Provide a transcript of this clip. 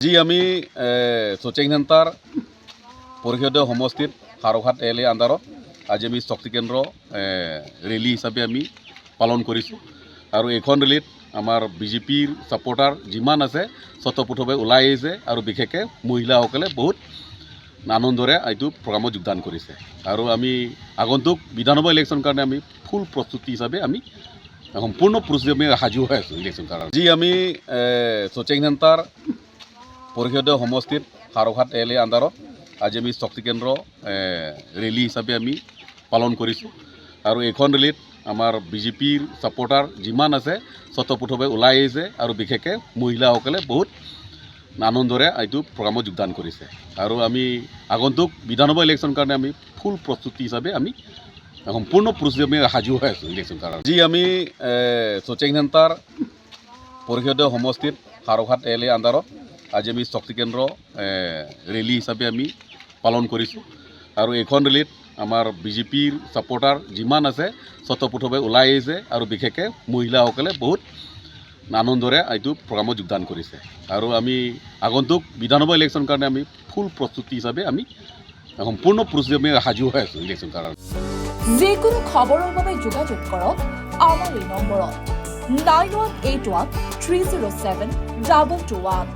আজি আমি coaching centre পৰিষদীয় সমষ্টিত সাৰঘাট এল এ আণ্ডাৰত আজি আমি শক্তি কেন্দ্ৰ ৰেলী হিচাপে আমি পালন কৰিছোঁ আৰু এইখন ৰেলীত আমাৰ বিজেপিৰ ছাপোৰ্টাৰ যিমান আছে স্বতঃস্ফূৰ্তভাৱে ওলাই আহিছে আৰু বিশেষকৈ মহিলাসকলে বহুত আনন্দৰে এইটো প্ৰগ্ৰামত যোগদান কৰিছে আৰু আমি আগন্তুক বিধানসভা ইলেকশ্যন কাৰণে আমি ফুল প্ৰস্তুতি হিচাপে আমি সম্পূৰ্ণ প্ৰস্তুতি আমি সাজু হৈ আছোঁ ইলেকশ্যন কাৰণে। আজি আমি কোচিং চেণ্টাৰ পৰিষদীয় সমষ্টিত সাৰঘাট এল এ আণ্ডাৰত আজি আমি শক্তি কেন্দ্ৰ ৰেলী হিচাপে আমি পালন কৰিছোঁ আৰু এইখন ৰেলীত আমাৰ বিজেপিৰ ছাপোৰ্টাৰ যিমান আছে স্বতঃস্ফূৰ্তভাৱে ওলাই আহিছে আৰু বিশেষকৈ মহিলাসকলে বহুত আনন্দৰে এইটো প্ৰগ্ৰামত যোগদান কৰিছে আৰু আমি আগন্তুক বিধানসভা ইলেকশ্যন কাৰণে আমি ফুল প্ৰস্তুতি হিচাপে আমি সম্পূৰ্ণ প্ৰস্তুতি আমি সাজু হৈ আছোঁ ইলেকশ্যন কাৰণে। আজি আমি কোচিং চেণ্টাৰ পৰিষদীয় সমষ্টিত সাৰঘাট এল এ আণ্ডাৰত আজি আমি শক্তি কেন্দ্ৰ ৰেলী হিচাপে আমি পালন কৰিছোঁ আৰু এইখন ৰেলীত আমাৰ বিজেপিৰ ছাপোৰ্টাৰ যিমান আছে স্বতঃস্ফূৰ্তভাৱে ওলাই আহিছে আৰু বিশেষকৈ মহিলাসকলে বহুত আনন্দৰে এইটো প্ৰগ্ৰামত যোগদান কৰিছে আৰু আমি আগন্তুক বিধানসভা ইলেকশ্যন কাৰণে আমি ফুল প্ৰস্তুতি হিচাপে আমি সম্পূৰ্ণ প্ৰস্তুতি আমি সাজু হৈ আছোঁ ইলেকশ্যন কাৰণে। যিকোনো খবৰৰ বাবে যোগাযোগ কৰক আমাৰ এই নম্বৰত 9181 307 221।